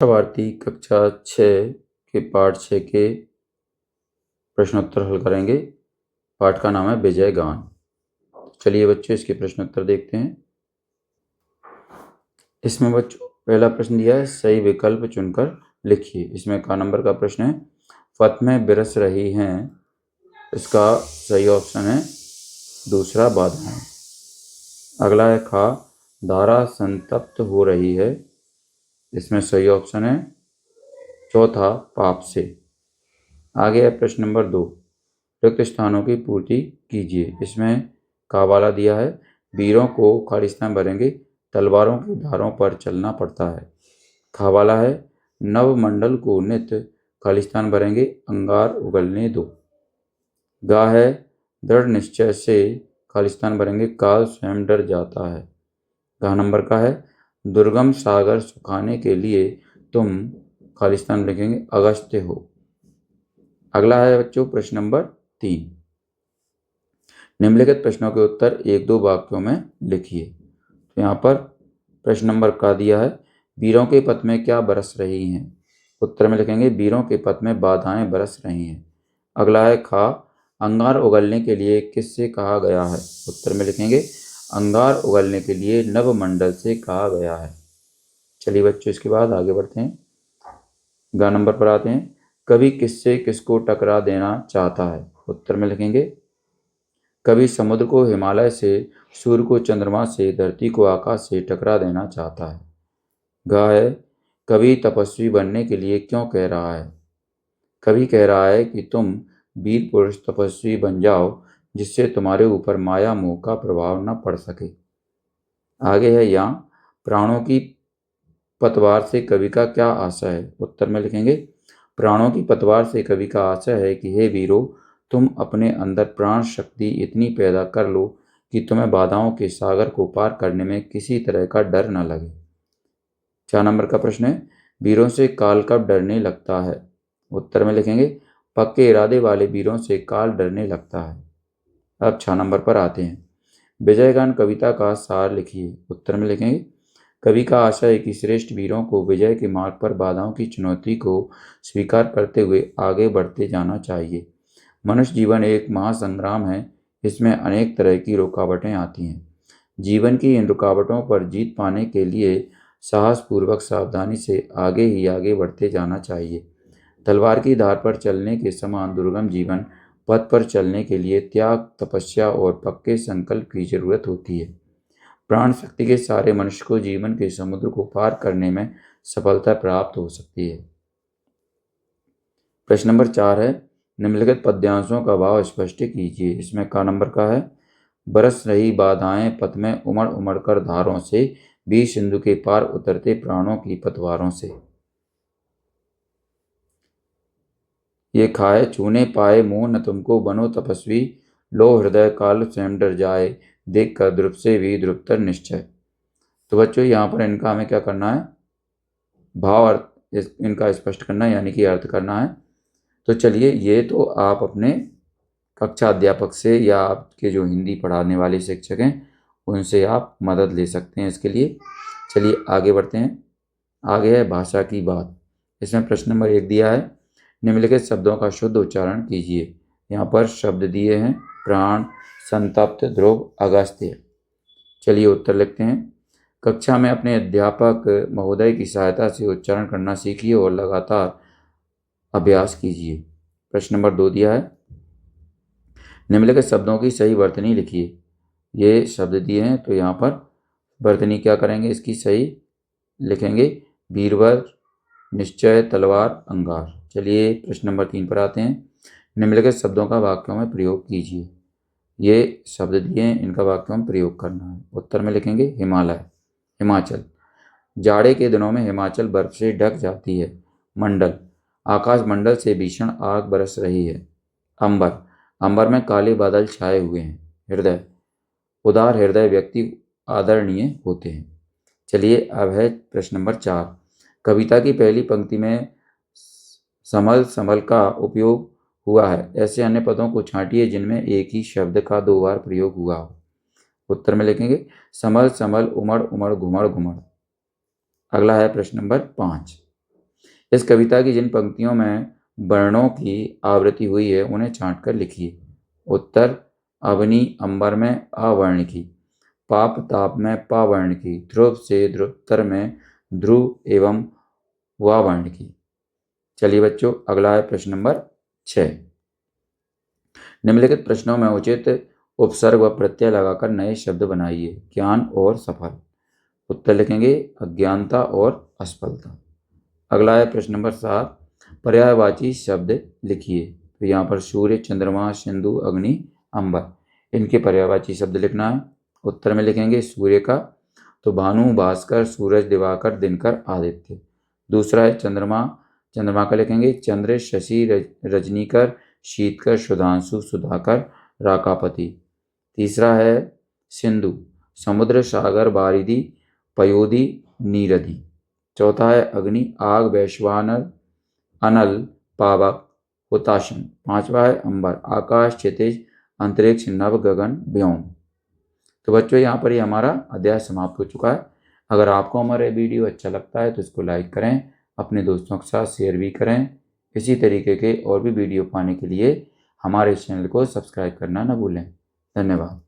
भारती कक्षा 6 के पाठ 6 के प्रश्नोत्तर हल करेंगे। पाठ का नाम है विजय गान। चलिए बच्चों इसके प्रश्नोत्तर देखते हैं। इसमें बच्चों पहला प्रश्न दिया है, सही विकल्प चुनकर लिखिए। इसमें का नंबर का प्रश्न है, फत में बिरस रही हैं। इसका सही ऑप्शन है दूसरा बाधाएं। अगला है खा, धारा संतप्त हो रही है। इसमें सही ऑप्शन है चौथा पाप से। आगे है प्रश्न नंबर 2, रिक्त स्थानों की पूर्ति कीजिए। इसमें का वाला दिया है, वीरों को खाली स्थान भरेंगे, तलवारों की धारों पर चलना पड़ता है। खा वाला है, नवमंडल को नित्य खाली स्थान भरेंगे, अंगार उगलने दो। गा है, दृढ़ निश्चय से खाली स्थान भरेंगे, काल स्वयं डर जाता है। गा नंबर का है, दुर्गम सागर सुखाने के लिए तुम खाली स्थान लिखेंगे अगस्त्य हो। अगला है बच्चों प्रश्न नंबर 3, निम्नलिखित प्रश्नों के उत्तर 1-2 वाक्यों में लिखिए। तो यहाँ पर प्रश्न नंबर का दिया है, वीरों के पथ में क्या बरस रही हैं। उत्तर में लिखेंगे वीरों के पथ में बाधाएं बरस रही हैं। अगला है खा, अंगार उगलने के लिए किससे कहा गया है। उत्तर में लिखेंगे अंगार उगलने के लिए नवमंडल से कहा गया है। चलिए बच्चों इसके बाद आगे बढ़ते हैं। गा नंबर पर आते हैं, कवि किससे किसको टकरा देना चाहता है। उत्तर में लिखेंगे कवि समुद्र को हिमालय से, सूर्य को चंद्रमा से, धरती को आकाश से टकरा देना चाहता है। गा है, कवि तपस्वी बनने के लिए क्यों कह रहा है। कवि कह रहा है कि तुम वीर पुरुष तपस्वी बन जाओ, जिससे तुम्हारे ऊपर माया मोह का प्रभाव न पड़ सके। आगे है यहाँ, प्राणों की पतवार से कवि का क्या आशय है। उत्तर में लिखेंगे प्राणों की पतवार से कवि का आशय है कि हे वीरों, तुम अपने अंदर प्राण शक्ति इतनी पैदा कर लो कि तुम्हें बाधाओं के सागर को पार करने में किसी तरह का डर न लगे। 4 नंबर का प्रश्न है, वीरों से काल कब डरने लगता है। उत्तर में लिखेंगे पक्के इरादे वाले वीरों से काल डरने लगता है। अब 6 नंबर पर आते हैं, विजयगान कविता का सार लिखिए। उत्तर में लिखेंगे कवि का आशय है कि श्रेष्ठ वीरों को विजय के मार्ग पर बाधाओं की चुनौती को स्वीकार करते हुए आगे बढ़ते जाना चाहिए। मनुष्य जीवन एक महासंग्राम है, इसमें अनेक तरह की रुकावटें आती हैं। जीवन की इन रुकावटों पर जीत पाने के लिए साहसपूर्वक सावधानी से आगे ही आगे बढ़ते जाना चाहिए। तलवार की धार पर चलने के समान दुर्गम जीवन पथ पर चलने के लिए त्याग, तपस्या और पक्के संकल्प की जरूरत होती है। प्राण शक्ति के सारे मनुष्य को जीवन के समुद्र को पार करने में सफलता प्राप्त हो सकती है। प्रश्न नंबर 4 है, निम्नलिखित पद्यांशों का भाव स्पष्ट कीजिए। इसमें का नंबर का है, बरस रही बाधाएं पथ में उमड़ उमड़ कर धारों से, बीच सिंधु के पार उतरते प्राणों की पतवारों से। ये खाए चूने पाए मुंह न तुमको, बनो तपस्वी लो हृदय काल स्वयं डर जाए, देख कर द्रुप से भी द्रुपतर निश्चय। तो बच्चों यहाँ पर इनका हमें क्या करना है, भाव अर्थ इनका स्पष्ट करना है, यानी कि अर्थ करना है। तो चलिए ये तो आप अपने कक्षा अध्यापक से या आपके जो हिंदी पढ़ाने वाले शिक्षक हैं उनसे आप मदद ले सकते हैं इसके लिए। चलिए आगे बढ़ते हैं। आगे है भाषा की बात। इसमें प्रश्न नंबर 1 दिया है, निम्नलिखित शब्दों का शुद्ध उच्चारण कीजिए। यहाँ पर शब्द दिए हैं प्राण, संतप्त, ध्रुव, अगस्त्य। चलिए उत्तर लिखते हैं। कक्षा में अपने अध्यापक महोदय की सहायता से उच्चारण करना सीखिए और लगातार अभ्यास कीजिए। प्रश्न नंबर 2 दिया है, निम्नलिखित शब्दों की सही वर्तनी लिखिए। ये शब्द दिए हैं तो यहाँ पर वर्तनी क्या करेंगे, इसकी सही लिखेंगे वीरवर, निश्चय, तलवार, अंगार। चलिए प्रश्न नंबर 3 पर आते हैं, निम्नलिखित शब्दों का वाक्यों में प्रयोग कीजिए। ये शब्द दिए हैं, इनका वाक्यों में प्रयोग करना है। उत्तर में लिखेंगे हिमालय, हिमाचल, जाड़े के दिनों में हिमाचल बर्फ से ढक जाती है। मंडल, आकाश मंडल से भीषण आग बरस रही है। अंबर, अंबर में काले बादल छाए हुए हैं। हृदय, उदार हृदय व्यक्ति आदरणीय होते हैं। चलिए अब है प्रश्न नंबर 4, कविता की पहली पंक्ति में समल समल का उपयोग हुआ है, ऐसे अन्य पदों को छांटिए जिनमें एक ही शब्द का 2 बार प्रयोग हुआ हो। उत्तर में लिखेंगे समल समल, उमड़ उमड़, घुमड़ घुमड़। अगला है प्रश्न नंबर 5, इस कविता की जिन पंक्तियों में वर्णों की आवृत्ति हुई है उन्हें छांट कर लिखिए। उत्तर, अवनी अंबर में अ वर्ण की, पाप ताप में प वर्ण की, ध्रुव से ध्रुवतर में ध्रुव एवं व वर्ण की। चलिए बच्चों, अगला है प्रश्न नंबर 6। निम्नलिखित प्रश्नों में उचित उपसर्ग व प्रत्यय लगाकर नए शब्द बनाइए। ज्ञान और सफल। उत्तर लिखेंगे अज्ञानता और असफलता। अगला है प्रश्न नंबर 7। पर्यायवाची शब्द लिखिए। तो यहाँ पर सूर्य, चंद्रमा, सिंधु, अग्नि, अंबर, इनके पर्यायवाची शब्द लिखना है। उत्तर में लिखेंगे सूर्य का तो भानु, भास्कर, सूरज, दिवाकर, दिनकर, आदित्य। दूसरा है चंद्रमा, चंद्रमा का लिखेंगे चंद्र, शशि, रजनीकर, शीतकर, सुधांशु, सुधाकर, राकापति। तीसरा है सिंधु, समुद्र, सागर, बारिधि, पयोधि, नीरधि। चौथा है अग्नि, आग, वैश्वानर, अनल, पावक, हुताशन। पांचवा है अंबर, आकाश, क्षितिज, अंतरिक्ष, नभ, गगन, व्योम। तो बच्चों यहाँ पर ही हमारा अध्याय समाप्त हो चुका है। अगर आपको हमारा वीडियो अच्छा लगता है तो इसको लाइक करें, अपने दोस्तों के साथ शेयर भी करें। इसी तरीके के और भी वीडियो पाने के लिए हमारे चैनल को सब्सक्राइब करना न भूलें। धन्यवाद।